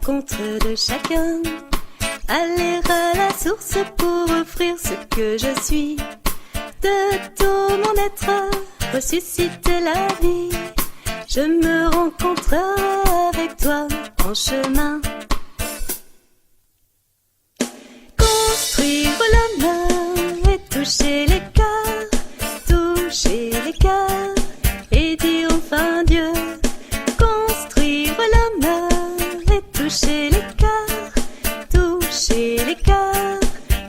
rencontre de chacun. Aller à la source pour offrir ce que je suis. De tout mon être, ressusciter la vie. Je me rencontrerai avec toi en chemin. Construire l'homme et toucher les cœurs et dire enfin Dieu. Construire l'homme et toucher les cœurs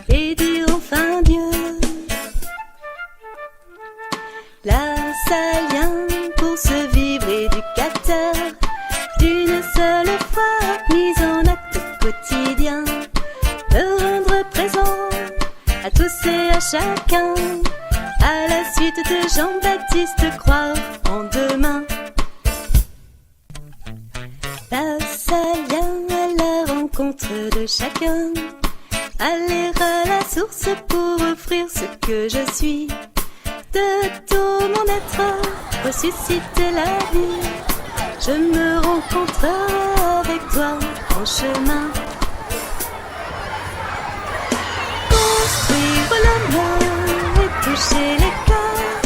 et dire enfin Dieu. La salle vient pour se vivre éducateur d'une seule fois mise en acte quotidien. Me rendre présent à tous et à chacun, à la suite de Jean-Baptiste, croire en demain. La salle vient à la rencontre de chacun. Aller à la source pour offrir ce que je suis. De tout mon être, ressusciter la vie. Je me rencontrerai avec toi en chemin. Construire l'homme et toucher les cœurs.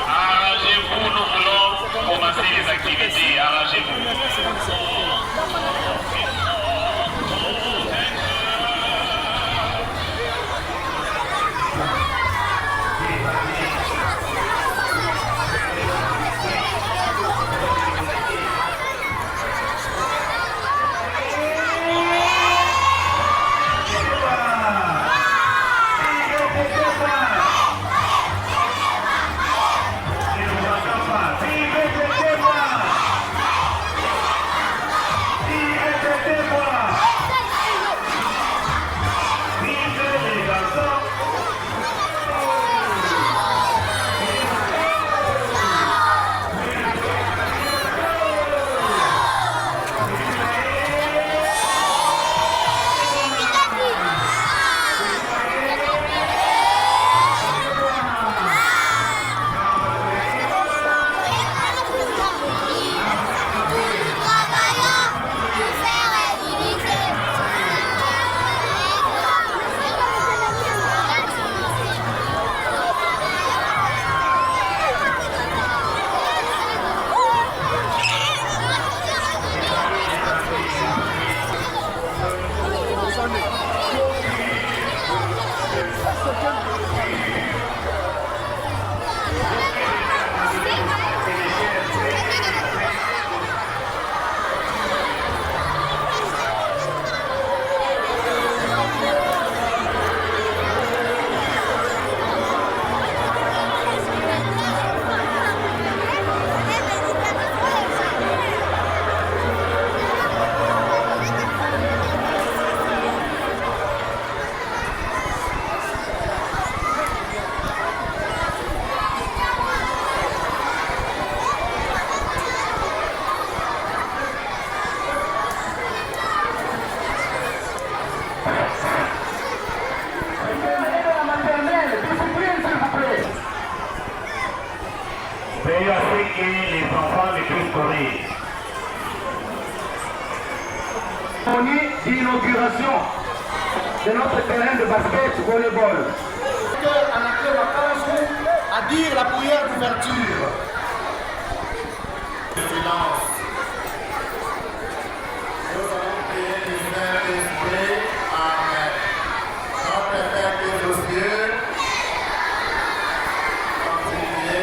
Arrangez-vous, nous voulons commencer les activités. Arrangez-vous. Veillez à ce que les enfants ne puissent courir. Cérémonie d'inauguration de notre terrain de basket volleyball. À laquelle la France à dire la prière d'ouverture. Silence. Nous allons prier du Saint-Esprit. Amen. Notre Père qui es aux cieux, sanctifié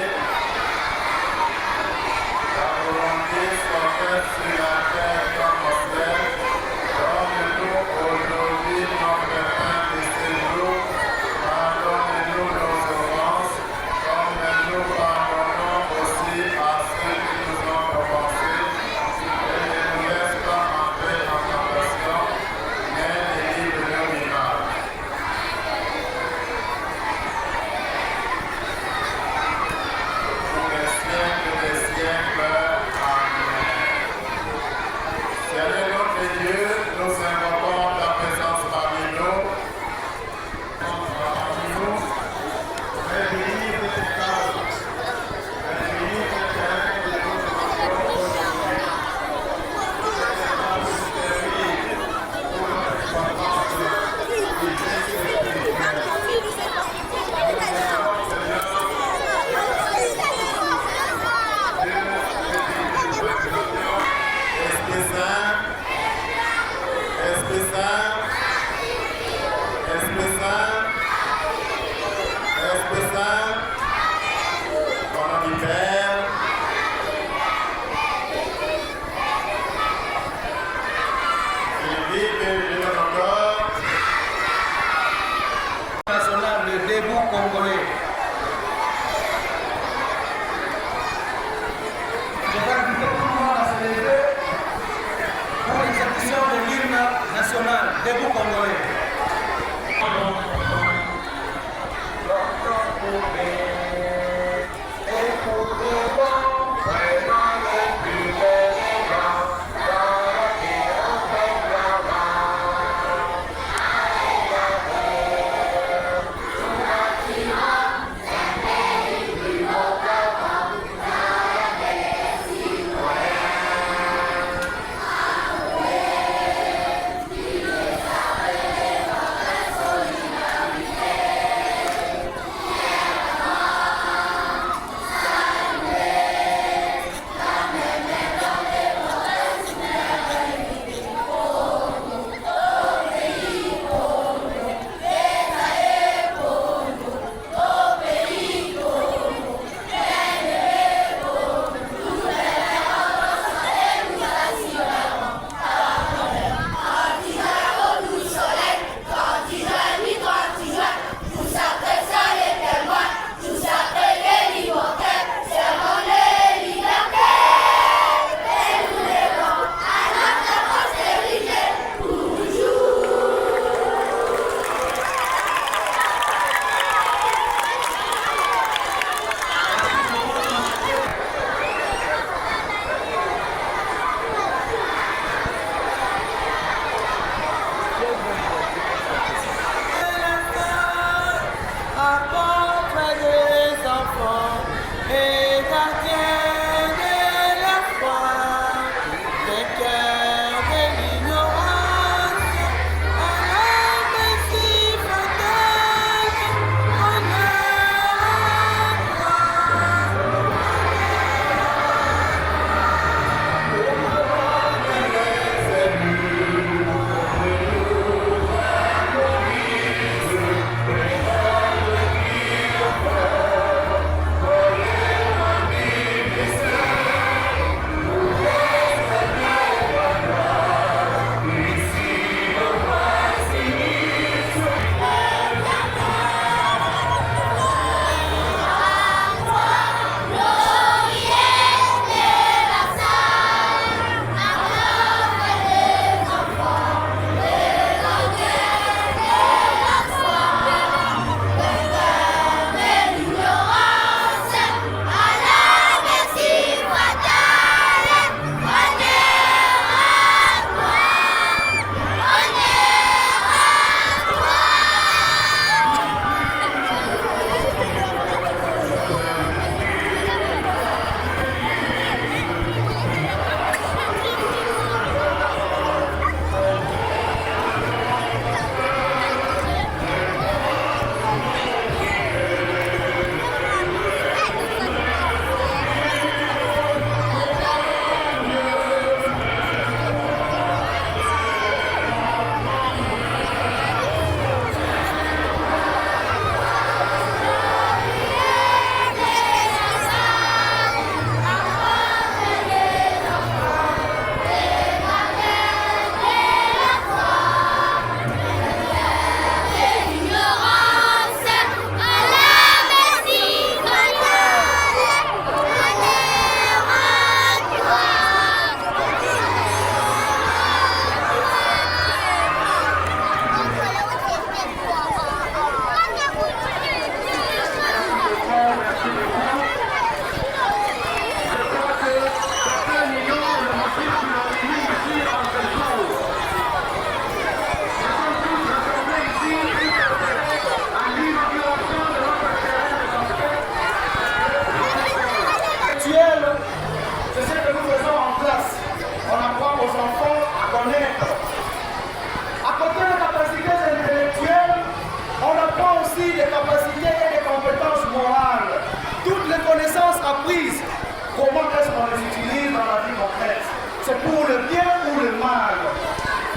Comment est-ce qu'on les utilise dans la vie concrète? C'est pour le bien ou le mal?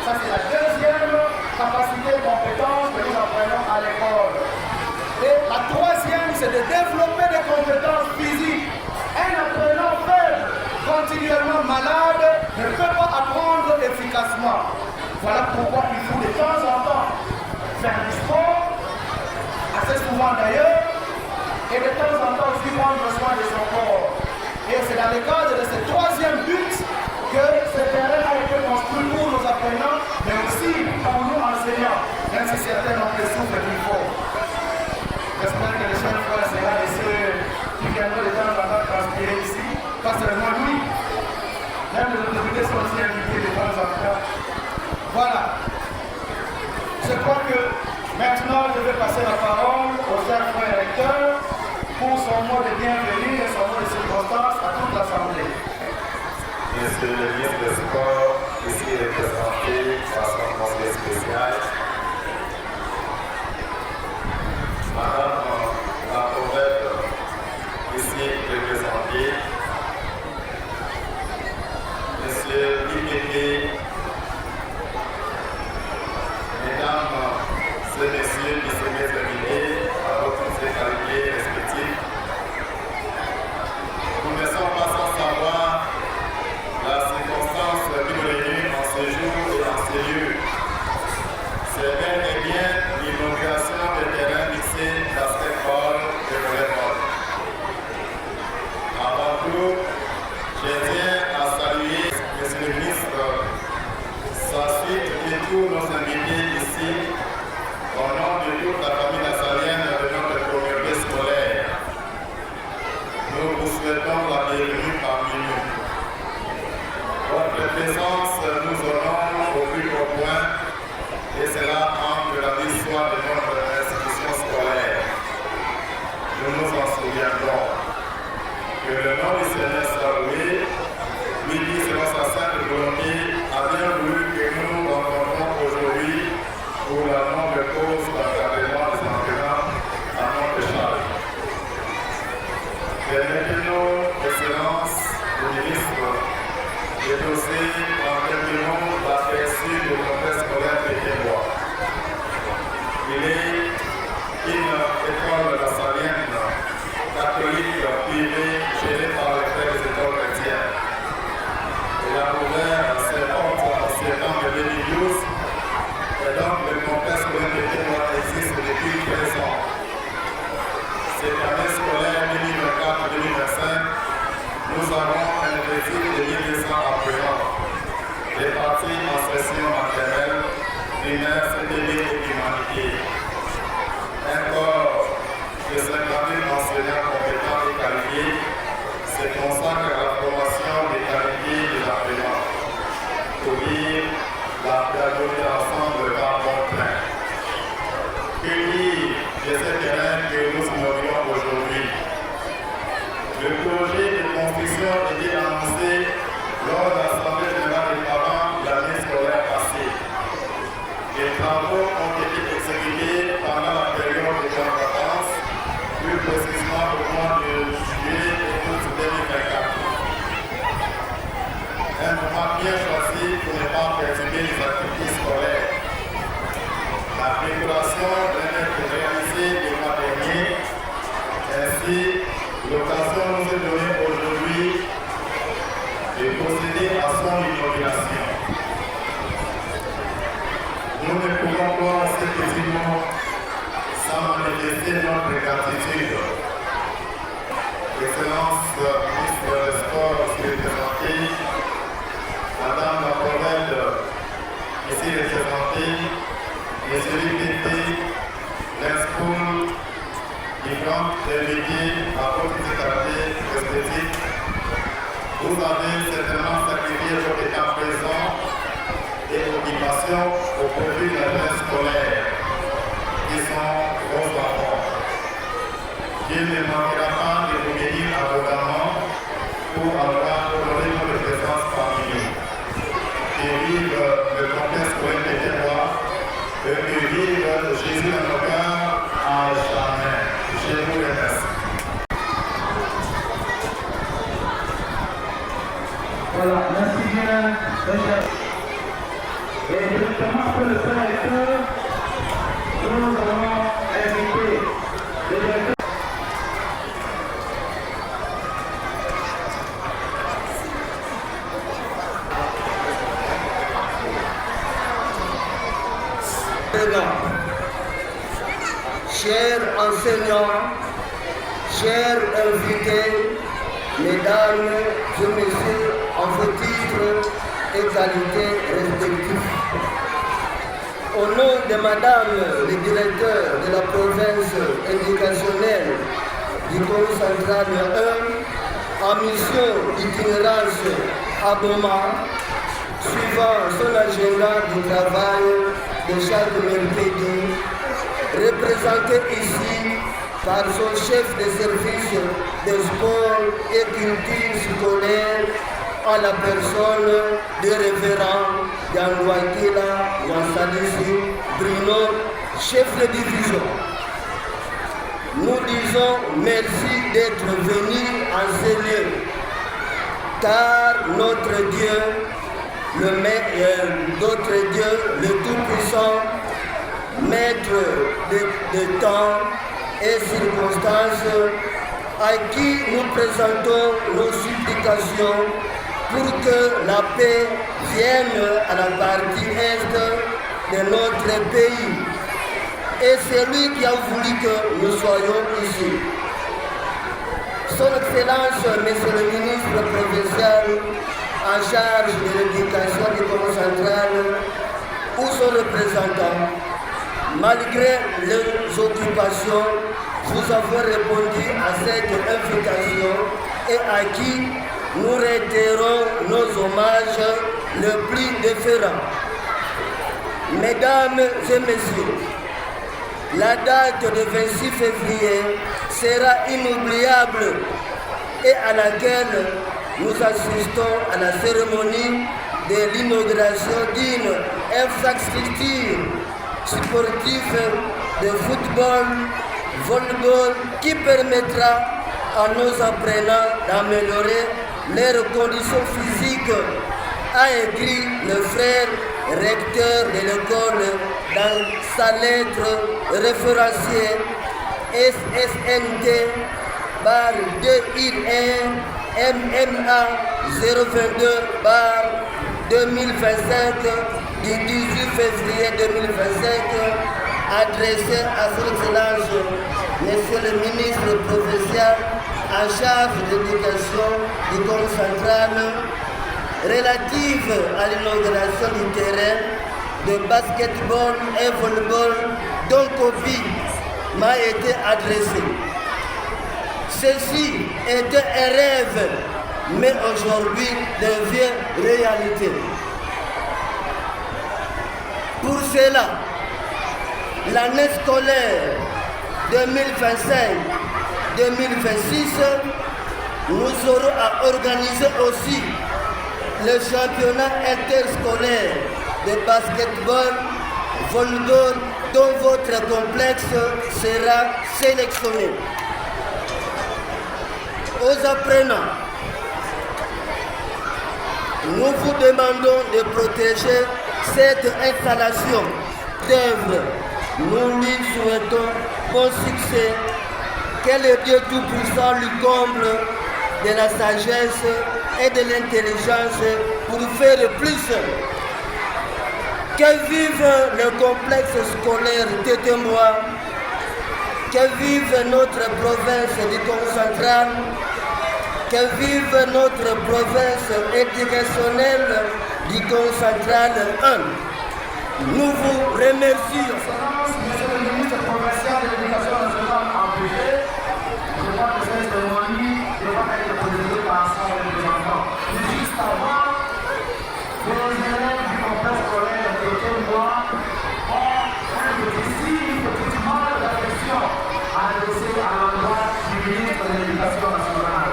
Ça, c'est la deuxième capacité et compétence que nous apprenons à l'école. Et la troisième, c'est de développer des compétences physiques. Un apprenant faible, continuellement malade, ne peut pas apprendre efficacement. Voilà pourquoi il faut de temps en temps faire du sport, assez souvent d'ailleurs, et de temps en temps aussi prendre soin de son corps. Et c'est dans le cadre de ce troisième but que ce terrain a été construit pour nos apprenants, mais aussi pour nous enseignants, même si certains ont le souffle plus fort. J'espère que les jeunes frères son mot de bienvenue et son mot de circonstance à toute l'Assemblée. Monsieur le ministre des Sports, ici représenté par son conseiller spécial. Madame la prophète, ici représentée. Monsieur l'IPP, mesdames et messieurs qui se mettent invités à votre qualités respectives, nous ne sommes pas sans savoir la circonstance qui nous réunit en ce jour et en ce lieu. C'est bel et bien l'inauguration des terrains mixés basketball et volleyball. Avant tout, je tiens à saluer Monsieur le ministre, sa suite et tous nos invités ici, au nom de toute la famille nassalienne de notre communauté scolaire. Nous vous souhaitons la bienvenue parmi nous. Votre présence nous honore au plus haut point et cela entre la l'histoire de notre institution scolaire. Nous nous en souviendrons. Que le nom du Seigneur soit loué, lui qui, selon sa sainte volonté, a bien voulu que nous nous rencontrons aujourd'hui pour la noble cause d'encadrement des enseignants à notre charge. Permettez-nous, Excellence, le ministre, de doser en quelques mots l'aperçu du complexe scolaire pétérois. Il est une école nassalienne catholique privée gérée par les frères des écoles chrétiennes. Il a ouvert ses portes en septembre 2012 et donc le complexe scolaire pétérois existe depuis 13 ans. Cette année scolaire 2024-2025, nous avons un effectif de 1200 apprenants, répartis en session maternelle, primaire, CDD et humanité. Un corps de 50 000 enseignants compétents et qualifiés se consacre à la formation des qualités des apprenants, pour dire la pédagogie ensemble va bon train. Que dire de ce terrain que nous inaugurons aujourd'hui? Le projet de construction était annoncé lors de l'Assemblée générale des parents l'année scolaire passée. Les travaux ont été exécutés pendant la période de grandes vacances, plus précisément au mois de juillet et août 2024. Un moment bien choisi pour ne pas perturber les activités scolaires. La préparation devait être réalisée le mois dernier. Ainsi, l'occasion nous est donnée aujourd'hui de procéder à son inauguration. Nous ne pouvons voir ce petit mot sans manifester notre gratitude. Excellence, ministre des Sports, qui est représentée, Madame la prophète, ici représentée, Monsieur l'IPP, l'ENSPOUL, différentes invités à votre qualité respective. Vous avez certainement sacrifié votre temps présent et occupation au profit de la jeunesse scolaire, qui sont vos enfants. Il ne manquera pas de vous bénir abondamment pour avoir honoré notre présence parmi nous. Que vive le complexe scolaire pétérois et que vive Jésus dans nos cœurs à jamais. Je vous remercie. Voilà, merci bien, Richard. Et directement après le directeur, nous allons inviter le directeur. Chers enseignants, chers invités, mesdames et messieurs, en vos titres et qualités respectifs. Au nom de Madame le directeur de la province éducationnelle du Congo central 1, en mission d'itinérance à Boma, suivant son agenda de travail de chaque mercredi, représenté ici par son chef de service de sport et culture scolaire en la personne du révérend Yanouakila Wansadisi Bruno, chef de division. Nous disons merci d'être venus en ces lieux, car notre Dieu, notre Dieu, le Tout-Puissant, maître de temps et circonstances, à qui nous présentons nos supplications pour que la paix vienne à la partie est de notre pays. Et c'est lui qui a voulu que nous soyons ici. Son Excellence, Monsieur le ministre provincial en charge de l'éducation du Congo central ou son représentant, malgré les occupations, vous avez répondu à cette invitation et à qui nous réitérons nos hommages le plus déférents. Mesdames et messieurs, la date du 26 février sera inoubliable et à laquelle nous assistons à la cérémonie de l'inauguration d'une infrastructure sportive de football, volleyball qui permettra à nos apprenants d'améliorer leurs conditions physiques, a écrit le frère recteur de l'école dans sa lettre référenciée SSNT bar 2IN MMA 022 bar 2025 du 18 février 2025 adressé à son Excellence Monsieur le ministre provincial en charge de l'éducation du Congo central relative à l'inauguration du terrain de basketball et volleyball dont copie m'a été adressée. Ceci était un rêve, mais aujourd'hui devient réalité. Pour cela, l'année scolaire 2025-2026, nous aurons à organiser aussi le championnat interscolaire de basketball, volleyball, dont votre complexe sera sélectionné. Aux apprenants, nous vous demandons de protéger cette installation d'œuvre. Nous lui souhaitons bon succès, que le Dieu Tout-Puissant lui comble de la sagesse et de l'intelligence pour faire plus. Que vive le complexe scolaire Tétémois, que vive notre province du Congo central, que vive notre province éducationnelle du Congo central 1. Nous vous remercions. Monsieur le ministre provincial de l'éducation nationale en privé, je crois que cette cérémonie devra être présidée par son représentant. Juste avant, les élèves du complexe scolaire de Tétémois ont un petit mal d'affection adressé à l'endroit du ministre de l'éducation nationale.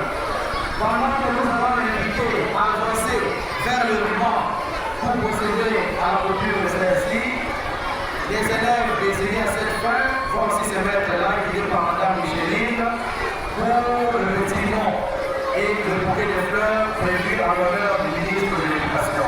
Pendant que nous avons invité à avancer vers le ruban pour procéder à la clôture de celle-ci, les élèves désignés à cette fin vont aussi se mettre là, guidés par Mme Micheline, pour le petit nom et le bouquet de fleurs prévu en l'honneur du ministre de l'Éducation.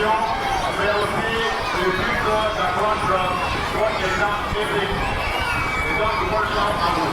attention, mais aussi le but d'apprendre votre exemple public. Et donc, bonne chance à vous.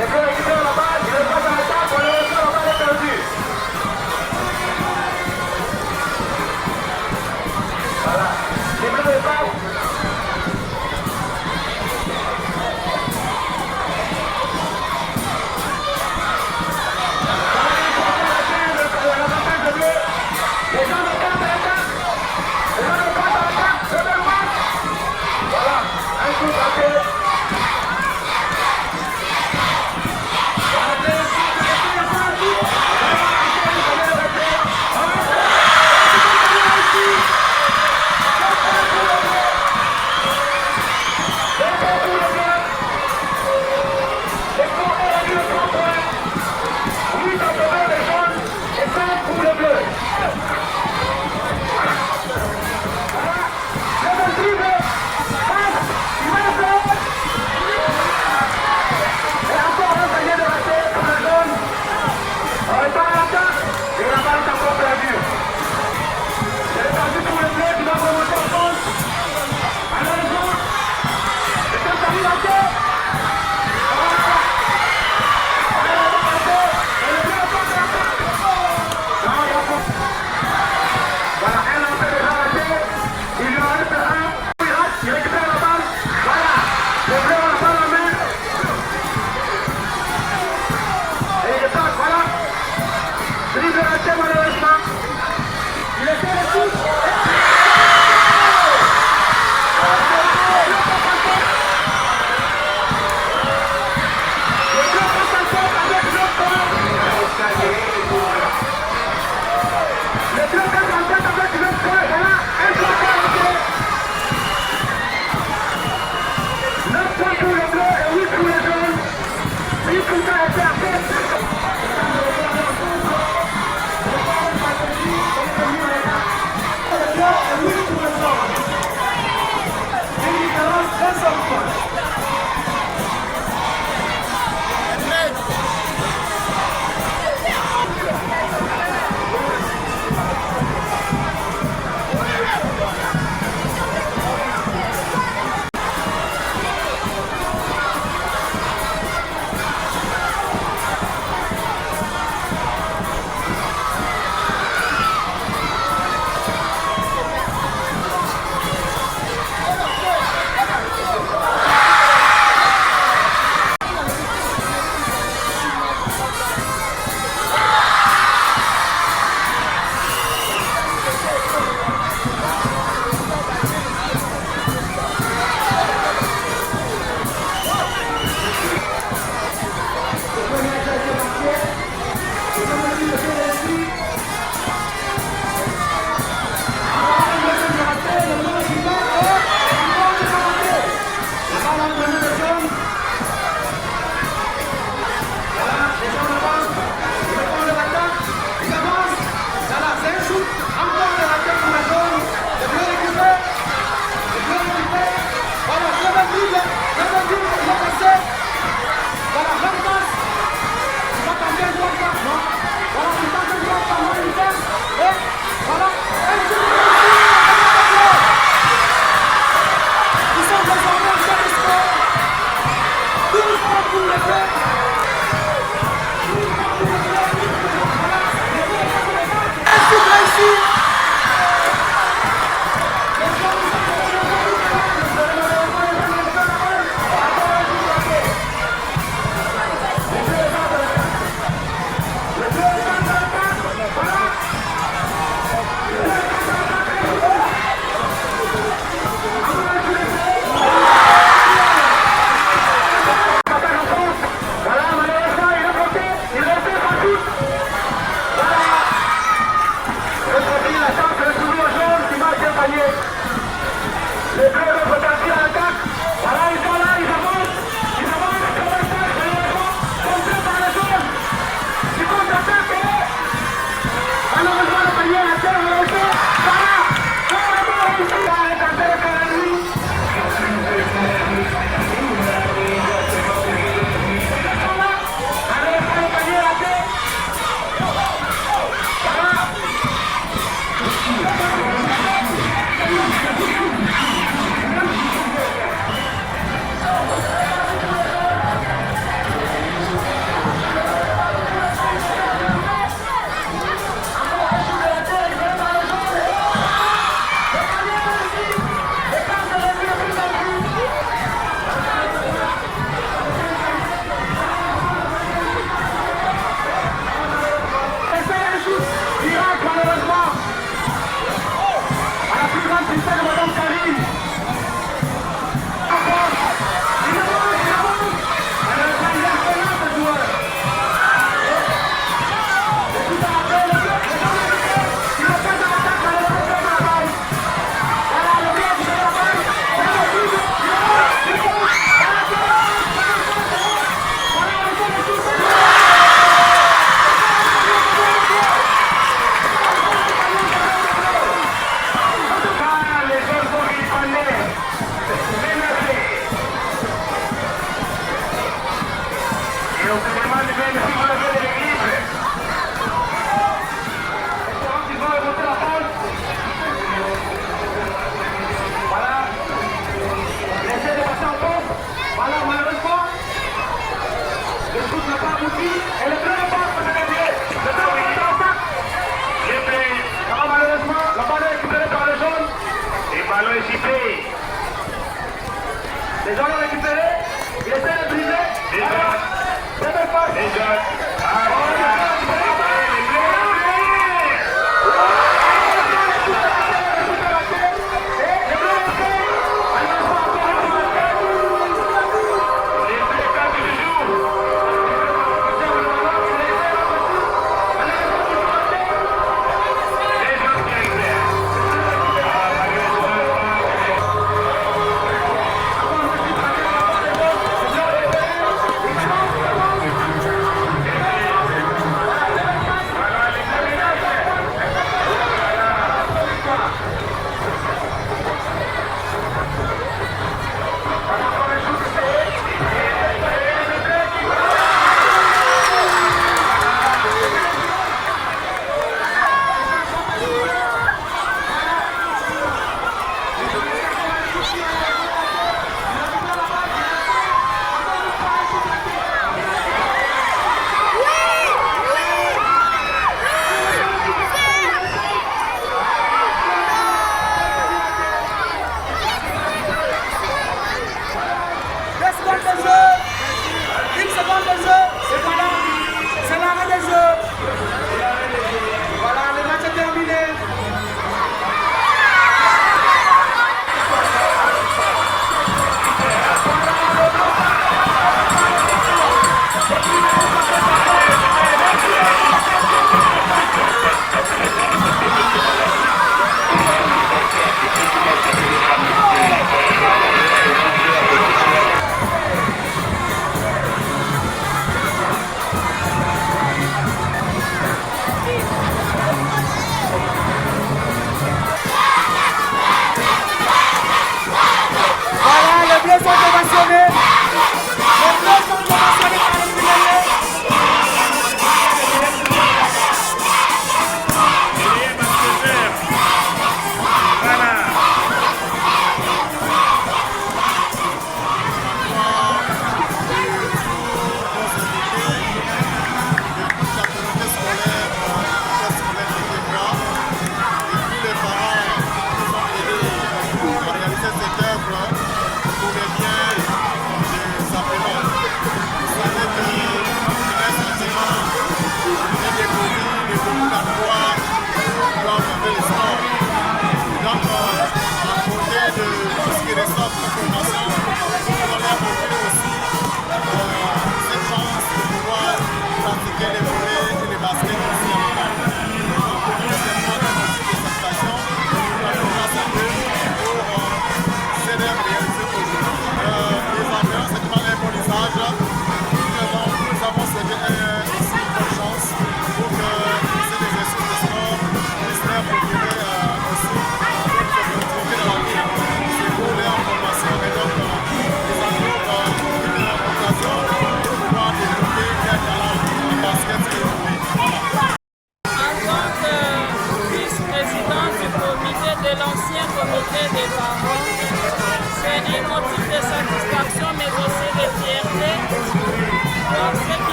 Les deux récupèrent la balle, ils le passent à l'attaque, pour le retour, la balle est perdue. Voilà. Les bleus de passe. Les gens de passe à l'attaque. Les gens de passe à l'attaque. Le même passe. Voilà. Un coup passé. si vous levez de l'église. Espérons qu'ils vont remonter la pente. Voilà. Laissez de passer en pente. Voilà, malheureusement, le truc n'a pas abouti. Et le plein de pente, peut être bien. Le temps est en sac. Alors malheureusement, le ballon est récupéré par le jaune. Et ballon est chippé. Les gens l'ont récupéré. Il essaie de briser. C'est belle passe. Les jeunes.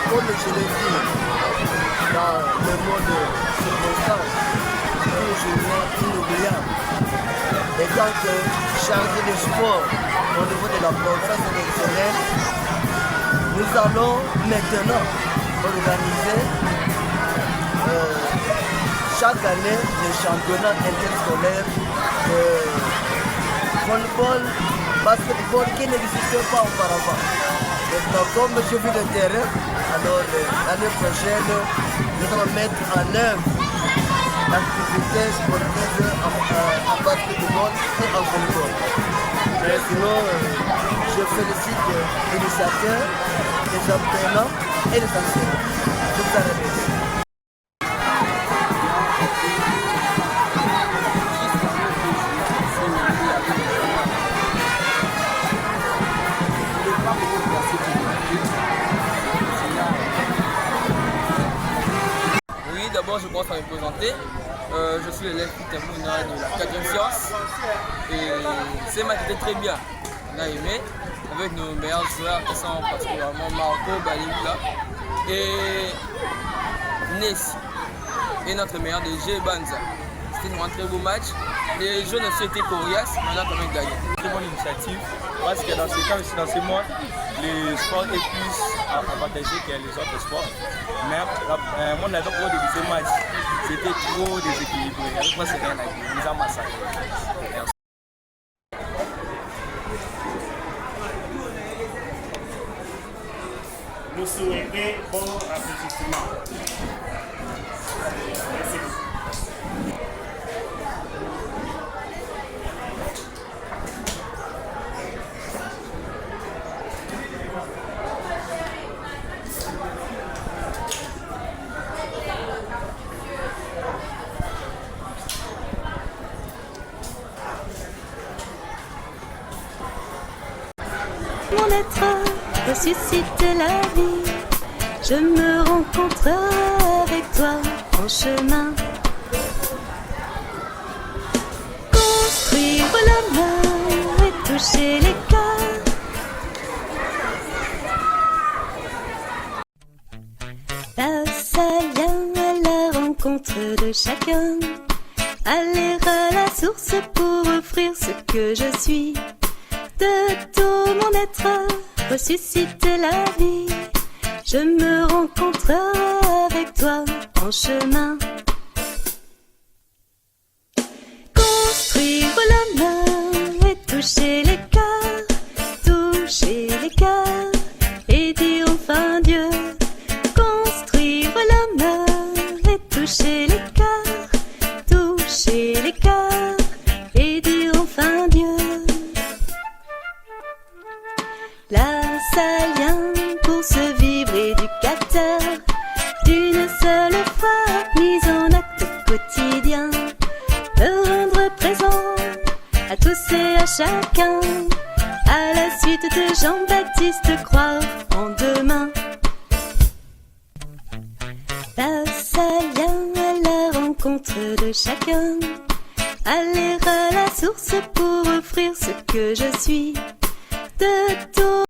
Comme je l'ai dit dans le mot de circonstance, une journée inoubliable. Et donc, chargé de sport au niveau de la province électorale, nous allons maintenant organiser chaque année le championnat interscolaire de volleyball, basketball qui n'existait pas auparavant. Maintenant, comme je vis le terrain, alors l'année prochaine, nous allons mettre en œuvre d'activités sportives en basketball et en football. Mais sinon, je félicite l'initiateur, les entraîneurs et les enseignants. Je vous remercie. Oui, d'abord je commence par me présenter. Je suis l'élève Mouna de la 4e science et c'est match était très bien. On a aimé avec nos meilleurs joueurs qui sont particulièrement Marco, Balibula et Nessi et notre meilleur DG Banza. C'était un très beau match. Les jeunes aussi étaient coriaces, mais on a quand même gagné. Très bonne initiative parce que dans ce cas aussi, dans ce mois, le sport est plus avantagé que les autres sports. Mais moi, on avait pas de ce match. C'était trop déséquilibré. Avec moi, c'est rien à dire. Ils ont massacré. Nous souhaitons bon accomplissement. Merci beaucoup. Mon être ressuscite la vie. Je me rencontre avec toi en chemin. Construire l'amour et toucher les cœurs. La salle à la rencontre de chacun. Aller à la source pour offrir ce que je suis. De tout mon être ressuscite la vie. Je me rencontre avec toi en chemin. Construire l'amour et toucher les cœurs et dire enfin Dieu. Construire l'amour et toucher les cœurs et dire enfin Dieu. La salle vient pour se vivre éducateur d'une seule fois mise en acte quotidien. Me rendre présent à tous et à chacun, à la suite de Jean-Baptiste, croire en demain. La salle vient à la rencontre de chacun, aller à la source pour offrir ce que je suis. De tout